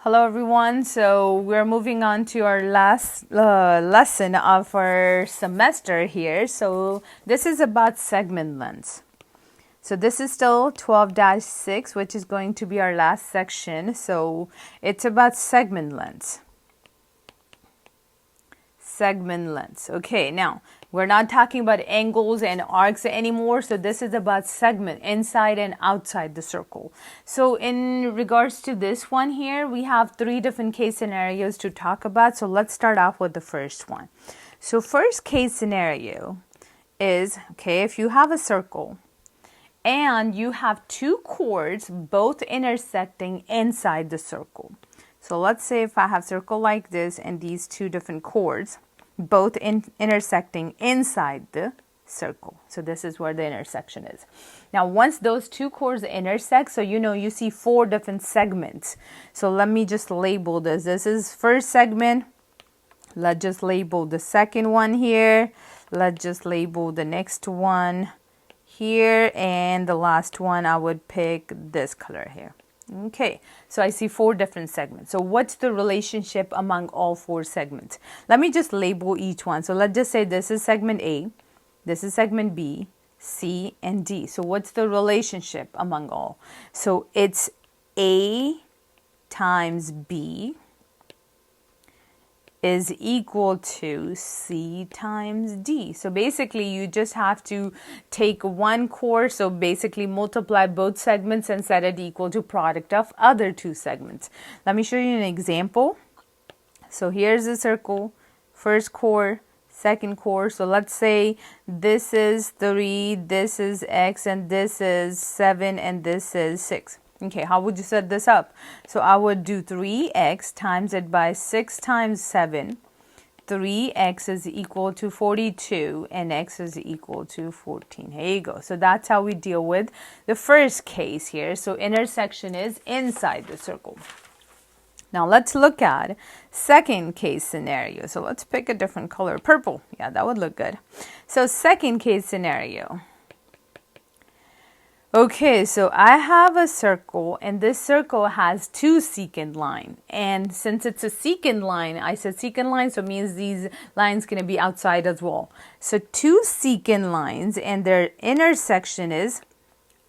Hello everyone, so we're moving on to our last lesson of our semester here. So this is about segment lengths. So this is still 12-6, which is going to be our last section. So it's about segment lengths. Segment lengths. Okay, now we're not talking about angles and arcs anymore. So this is about segment inside and outside the circle. So in regards to this one here, we have 3 different case scenarios to talk about. So let's start off with the first one. So first case scenario is, okay, if you have a circle and you have 2 chords both intersecting inside the circle. So let's say if I have circle like this and these 2 different chords both intersecting inside the circle. So this is where the intersection is. Now once those 2 chords intersect, so you see 4 different segments. So let me just label this. This is first segment. Let's just label the second one here. Let's just label the next one here, and the last one I would pick this color here. Okay, so I see 4 different segments. So what's the relationship among all 4 segments? Let me just label each one. So let's just say this is segment A, this is segment B, C, and D. So what's the relationship among all? So it's A times B is equal to C times D. So basically you just have to take one chord, so basically multiply both segments and set it equal to product of other 2 segments. Let me show you an example. So here's the circle, first chord, second chord. So let's say this is 3, this is X, and this is 7, and this is 6. Okay, how would you set this up? So I would do 3x times it by 6 times 7. 3x is equal to 42 and x is equal to 14. Here you go. So that's how we deal with the first case here. So intersection is inside the circle. Now let's look at second case scenario. So let's pick a different color. Purple. Yeah, that would look good. So second case scenario. Okay, so I have a circle, and this circle has 2 secant lines. And since it's a secant line, I said secant line, so it means these lines going to be outside as well. So 2 secant lines, and their intersection is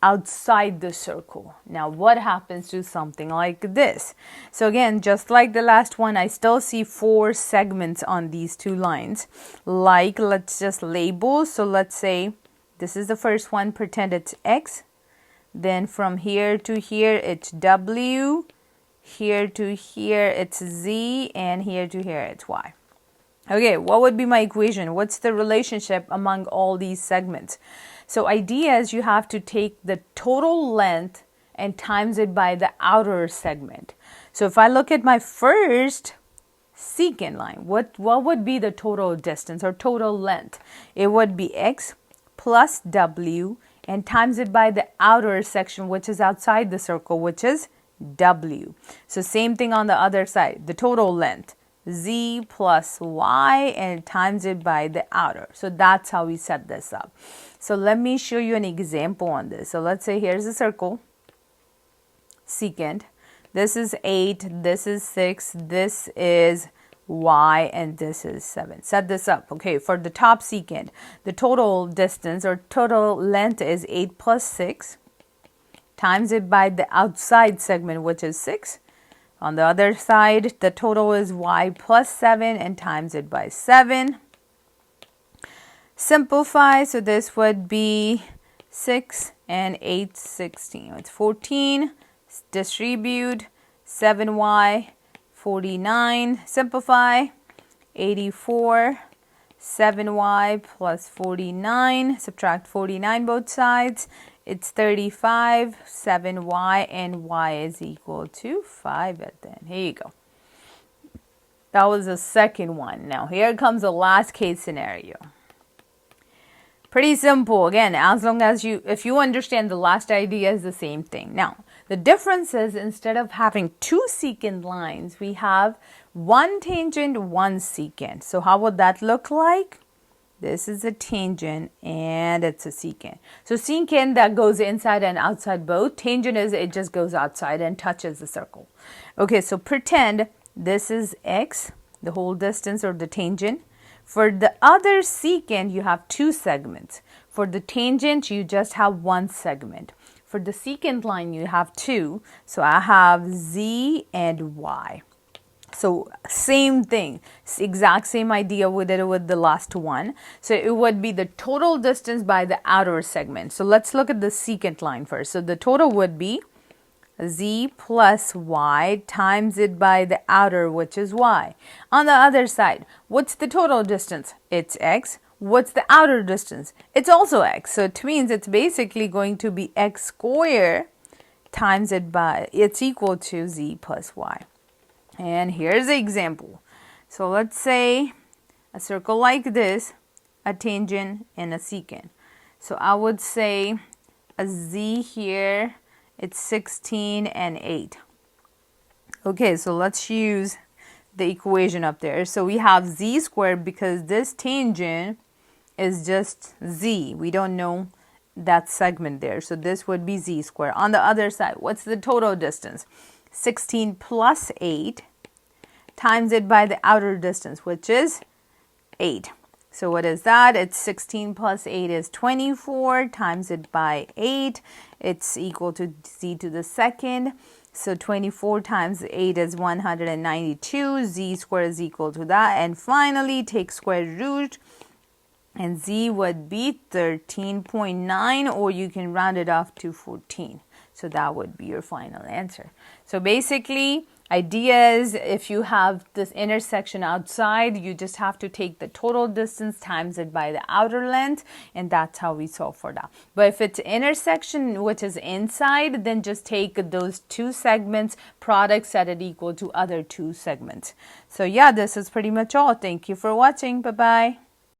outside the circle. Now, what happens to something like this? So again, just like the last one, I still see 4 segments on these 2 lines. Like, let's just label. So let's say this is the first one, pretend it's X. Then from here to here, it's W. Here to here, it's Z. And here to here, it's Y. Okay, what would be my equation? What's the relationship among all these segments? So idea is you have to take the total length and times it by the outer segment. So if I look at my first secant line, what would be the total distance or total length? It would be X plus W and times it by the outer section, which is outside the circle, which is W. So same thing on the other side, the total length, Z plus Y, and times it by the outer. So that's how we set this up. So let me show you an example on this. So let's say here's a circle, secant. This is 8, this is 6, this is Y, and this is 7. Set this up. Okay, for the top secant, the total distance or total length is 8 plus 6. Times it by the outside segment, which is 6. On the other side, the total is Y plus 7 and times it by 7. Simplify, so this would be 6 and 8, 16. It's 14. Distribute, 7Y. 49, simplify, 84, 7y plus 49, subtract 49 both sides, it's 35, 7y, and y is equal to 5 at the end. Here you go. That was the second one. Now here comes the last case scenario. Pretty simple. Again, as long as if you understand the last idea is the same thing. Now, the difference is instead of having 2 secant lines, we have 1 tangent, 1 secant. So how would that look like? This is a tangent and it's a secant. So secant, that goes inside and outside both. Tangent is it just goes outside and touches the circle. Okay, so pretend this is x, the whole distance or the tangent. For the other secant, you have two segments. For the tangent, you just have one segment. For the secant line, you have two. So I have z and y. So same thing, exact same idea we did with the last one. So it would be the total distance by the outer segment. So let's look at the secant line first. So the total would be z plus y times it by the outer, which is y. On the other side, what's the total distance? It's x. What's the outer distance? It's also x. So it means it's basically going to be x squared times it by, it's equal to z plus y. And here's the example. So let's say a circle like this, a tangent and a secant. So I would say a z here, it's 16 and 8. Okay, so let's use the equation up there. So we have z squared because this tangent is just z. We don't know that segment there. So this would be z squared. On the other side, what's the total distance? 16 plus 8 times it by the outer distance, which is 8. So what is that? It's 16 plus 8 is 24 times it by 8. It's equal to z to the second. So 24 times 8 is 192. Z squared is equal to that. And finally, take square root. And z would be 13.9, or you can round it off to 14. So that would be your final answer. So basically, idea is if you have this intersection outside, you just have to take the total distance times it by the outer length, and that's how we solve for that. But if it's intersection which is inside, then just take those two segments, product, set it equal to other two segments. So yeah, this is pretty much all. Thank you for watching. Bye-bye.